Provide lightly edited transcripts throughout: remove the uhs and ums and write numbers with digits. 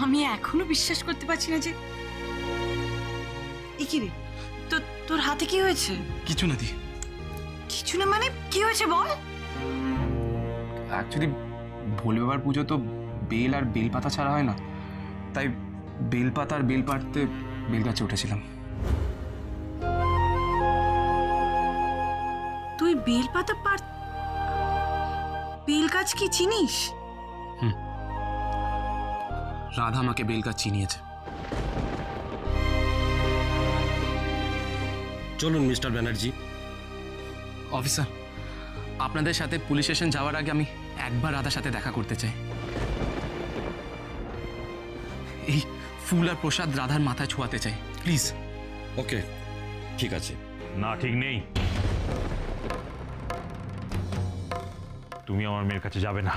আমি এখনো বিশ্বাস করতে পারছি না যে কি রে তোর হাতে কি হয়েছে? কিছু না দি। কিছু না মানে কি হয়েছে বল। অ্যাকচুয়ালি ভোলে বাবার পুজো তো বেল আর বেলপাতা ছাড়া হয় না, তাই বেলপাতা আর বেল পাড়তে বেলগাছে উঠেছিলাম। তুই বেলপাতা পার বেল গাছ কি চিনিস? রাধা আমাকে বেল গাছ চিনিয়েছে। চলুন মিস্টার ব্যানার্জি। অফিসার, আপনাদের সাথে পুলিশ স্টেশন যাওয়ার আগে আমি একবার রাধার সাথে দেখা করতে চাই। এই ফুল আর প্রসাদ রাধার মাথায় ছোঁয়াতে চাই, প্লিজ। ওকে, ঠিক আছে। না, ঠিক নেই। তুমি আমার মেয়ের কাছে যাবে না,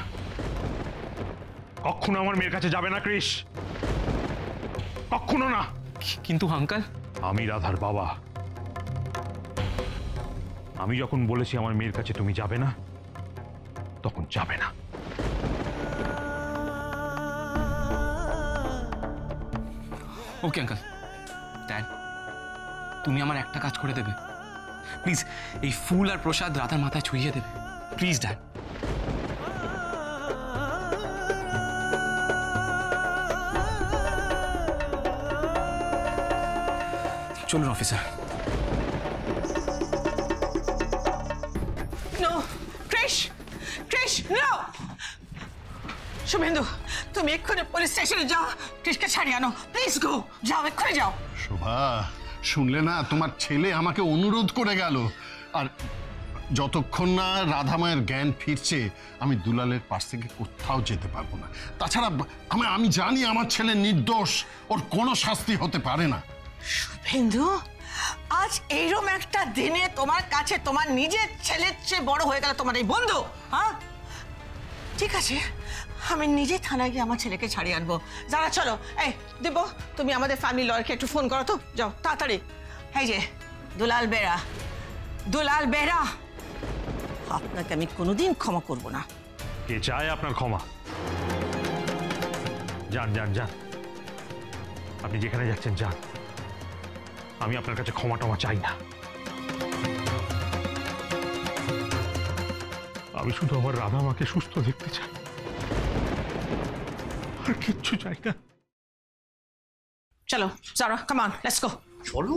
কখনো আমার মেয়ের কাছে যাবে না কৃষ, কখনো না। কিন্তু আঙ্কেল, আমি রাধার বাবা, আমি যখন বলেছি আমার মেয়ের কাছে তুমি যাবে না, তখন যাবে না। Okay uncle. ড্যাড, তুমি আমার একটা কাজ করে দেবে প্লিজ, এই ফুল আর প্রসাদ রাধার মাথায় ছুঁয়ে দেবে প্লিজ ড্যাড। চলুন অফিসার। শুভেন্দু, তুমি এক্ষুনি পুলিশ স্টেশনে যাও, কৃষকে ছাড়িয়ে আনো, প্লিজ গো, যাও, এক্ষুনি যাও। শোভা, শুনলে না, তোমার ছেলে আমাকে অনুরোধ করে গেল। আর যতক্ষণ না রাধা মায়ের জ্ঞান ফিরছে আমি দুলালের পাশ থেকে কোথাও যেতে পারবো না। তাছাড়া আমি জানি আমার ছেলে নির্দোষ, ওর কোনো শাস্তি হতে পারে না। শুভেন্দু, আজ এইরকম একটা দিনে তোমার কাছে তোমার নিজের ছেলের চেয়ে বড় হয়ে গেল তোমার এই বন্ধু। হ্যাঁ ঠিক আছে, আমি নিজে থানায় গিয়ে আমার ছেলেকে ছাড়িয়ে আনবো। যারা, চলো। এই দেব, তুমি আমাদের ফ্যামিলি লয়ারকে একটু ফোন করো তো, যাও তাড়াতাড়ি। এই যে দুলাল বেরা, দুলাল বেরা, আপনাকে আমি কোনোদিন ক্ষমা করব না। কে চায় আপনার ক্ষমা? যান যান যান, আপনি যেখানে যাচ্ছেন যান, আমি আপনার কাছে ক্ষমা টমা চাই না। আমি শুধু আমার রাধা মাকে সুস্থ দেখতে চাই, আর কিচ্ছু চাই না। চলো যারা, কাম অন, লেটস গো। চলো।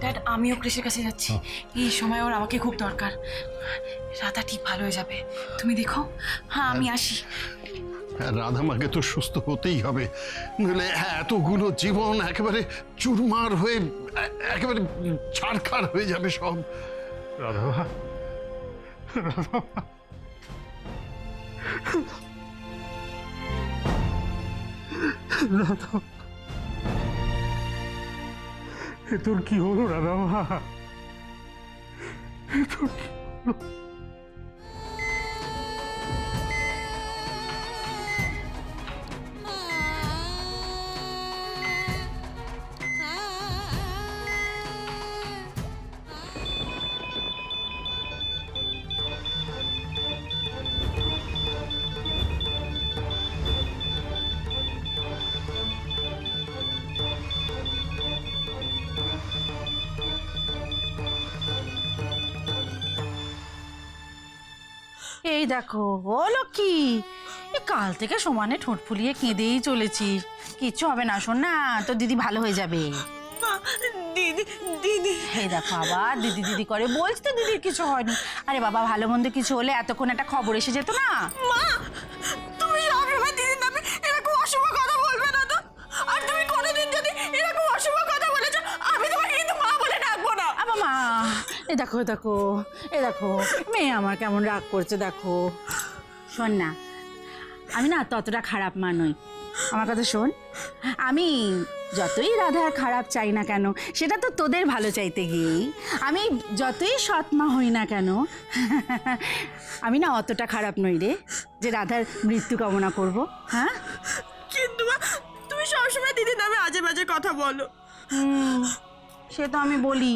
ড্যাড, আমিও কৃষির কাছে যাচ্ছি। এই সময় ওর আমাকে খুব দরকার। রাধা ঠিক ভালো হয়ে যাবে, তুমি দেখো। হ্যাঁ, আমি আসি। রাধা মাকে তো সুস্থ হতেই হবে, নইলে এতগুলো জীবন একেবারে চুরমার হয়ে একেবারে ছাড়খাড় হয়ে যাবে সব। রাধা রাধা, এ তোর কি হলো রাধা মা? এ তোর কি হলো? এই দেখো, বলো কি, কাল থেকে সমানে ঠোঁট ফুলিয়ে কেঁদেই চলেছি। কিচ্ছু হবে না, শোন না, তোর দিদি ভালো হয়ে যাবে। দিদি, দিদি, এই দেখো আবার দিদি দিদি করে, বলছি তো দিদির কিছু হয়নি। আরে বাবা, ভালো মন্দ কিছু হলে এতক্ষণ একটা খবর এসে যেত না। মা, তুমি সবসময় দিদির নামে এরকম অশুভ কথা বলবে না তো। আর তুমি কোনোদিন যদি এরকম অশুভ কথা বলেছো, আমি তোমাকে কিন্তু মা বলে ডাকবো না। আবার মা, এ দেখো দেখো, এ দেখো মেয়ে আমার কেমন রাগ করছে দেখো। শোন না, আমি না ততটা খারাপ মা নই, আমার কথা শোন। আমি যতই রাধার খারাপ চাই না কেন, সেটা তো তোদের ভালো চাইতে গিয়েই। আমি যতই সৎ মা হই না কেন, আমি না অতটা খারাপ নই রে যে রাধার মৃত্যু কামনা করব। হ্যাঁ, কিন্তু তুমি সবসময় দিদির নামে আজে বাজে কথা বলো। সে তো আমি বলি,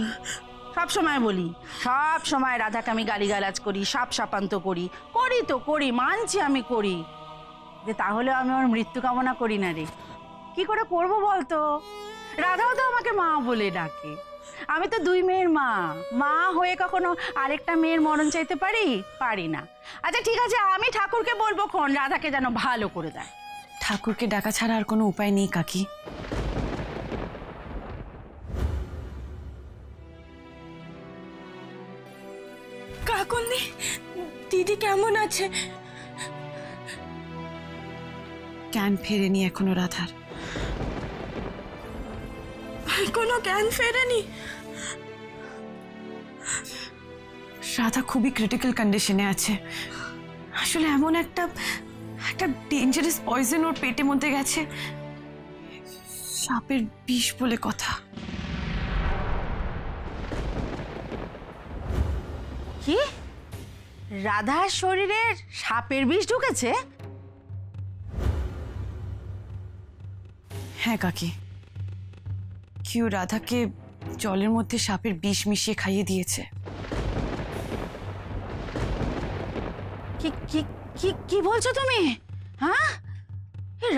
সব সময় বলি, সব সময় রাধাকে আমি গালিগালাজ করি, সাপ সাপান্ত করি, করি তো করি, মানছি আমি করি। যে তাহলেও আমি ওর মৃত্যু কামনা করি না রে। কি করে করব বলতো? রাধাও তো আমাকে মা বলে ডাকে। আমি তো দুই মেয়ের মা, মা হয়ে কখনো আরেকটা মেয়ের মরণ চাইতে পারি? পারি না। আচ্ছা ঠিক আছে, আমি ঠাকুরকে বলবো খন রাধাকে যেন ভালো করে দেয়। ঠাকুরকে ডাকা ছাড়া আর কোনো উপায় নেই কাকি। কাকুন্দি, দিদি কেমন আছে? জ্ঞান ফেরেনি এখনো রাধার। কোনো জ্ঞান ফেরেনি? রাধা খুবই ক্রিটিক্যাল কন্ডিশনে আছে। আসলে এমন একটা ডেঞ্জারাস পয়জন ওর পেটের মধ্যে গেছে, সাপের বিষ বলে কথা। কি? রাধার শরীরে সাপের বিষ ঢুকেছে? হ্যাঁ কাকি, কেউ রাধাকে জলের মধ্যে সাপের বিষ মিশিয়ে খাইয়ে দিয়েছে। কি কি কি কি বলছো তুমি? হ্যাঁ,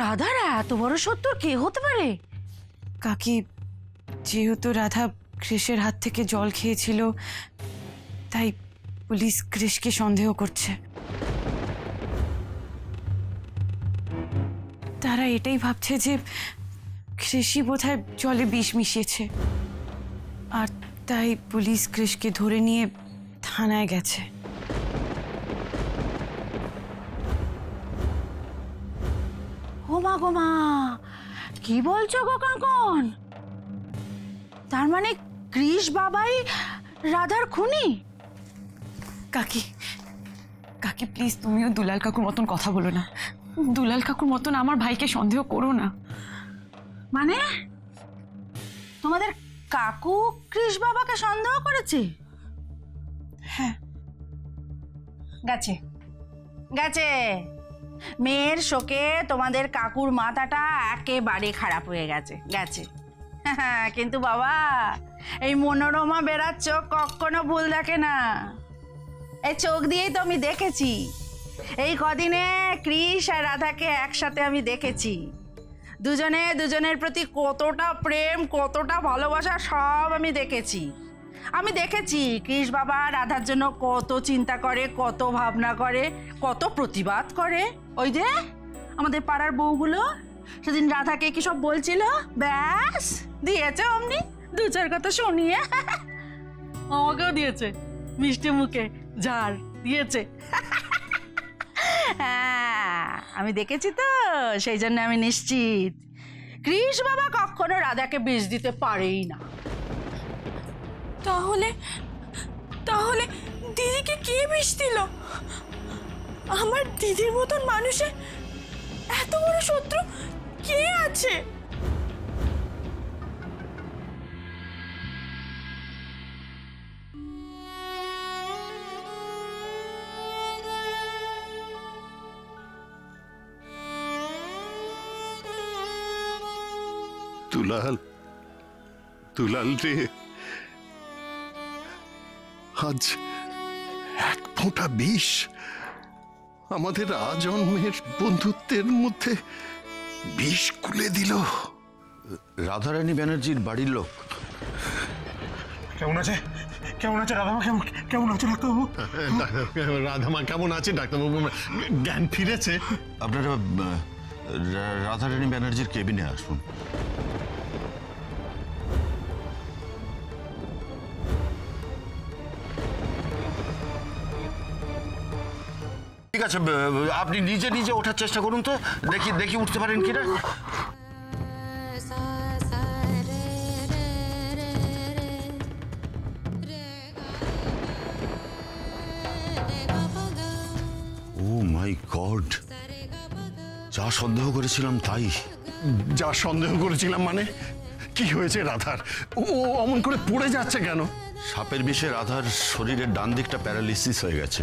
রাধার এত বড় শত্রু কে হতে পারে? কাকি, যেহেতু রাধা কৃষের হাত থেকে জল খেয়েছিল, তাই পুলিশ কৃষকে সন্দেহ করছে। তারা এটাই ভাবছে যে কৃষি বোধহয় জলে বিষ মিশিয়েছে, আর তাই পুলিশ কৃষকে ধরে নিয়ে থানায় গেছে। গোমা গোমা, কি বলছো গো কাকন? তার মানে কৃষ বাবাই রাধার খুনি? কাকি, কাকি প্লিজ তুমিও দুলাল কাকুর মতন কথা বলো না। দুলাল কাকুর মতন আমার ভাইকে সন্দেহ করো না। মানে তোমাদের কাকু কৃষ বাবাকে সন্দেহ করেছে? হ্যাঁ, গেছে গেছে। মেয়ের শোকে তোমাদের কাকুর মাথাটা একেবারে খারাপ হয়ে গেছে গেছে। কিন্তু বাবা, এই মনোরমা বেড়ার চোখ কখনো ভুল দেখে না। এই চোখ দিয়েই তো আমি দেখেছি, এই কদিনে কৃষ আর রাধাকে একসাথে আমি দেখেছি। দুজনে দুজনের প্রতি কতটা প্রেম, কতটা ভালোবাসা সব আমি দেখেছি। আমি দেখেছি কৃষ বাবা রাধার জন্য কত চিন্তা করে, কত ভাবনা করে, কত প্রতিবাদ করে। ওই যে আমাদের পাড়ার বউগুলো সেদিন রাধাকে কি সব বলছিল, ব্যাস দিয়েছে অমনি দু চার কথা শুনিয়ে। আমাকেও দিয়েছে মিষ্টি মুখে ঝাড় দিয়েছে। হ্যাঁ, আমি দেখেছি তো, সেই জন্য আমি নিশ্চিত কৃষ বাবা কখনো রাধাকে বিষ দিতে পারেই না। তাহলে তাহলে দিদিকে কে বিষ দিল? আমার দিদির মতন মানুষের এত বড় শত্রু কে আছে? দুলাল, দুলাল রে, আজ এক ফোঁটা বিষ আমাদের আজন্মের বন্ধুত্বের মধ্যে বিষ খুলে দিল। রাধারানী ব্যানার্জির বাড়ির লোক কেমন আছে? কেমন আছে রাধামা? কেমন আছে ডাক্তারবাবু? রাধামা কেমন আছে ডাক্তারবাবু? জ্ঞান ফিরেছে। আপনারা রাধারানী ব্যানার্জির কেবিনে আসুন। ঠিক আছে, আপনি নিজে নিজে ওঠার চেষ্টা করুন তো, দেখি দেখি উঠতে পারেন কিনা। ও মাই গড, যা সন্দেহ করেছিলাম তাই। যা সন্দেহ করেছিলাম মানে? কি হয়েছে রাধার? ও অমন করে পড়ে যাচ্ছে কেন? সাপের বিষে রাধার শরীরের ডান দিকটা প্যারালিসিস হয়ে গেছে।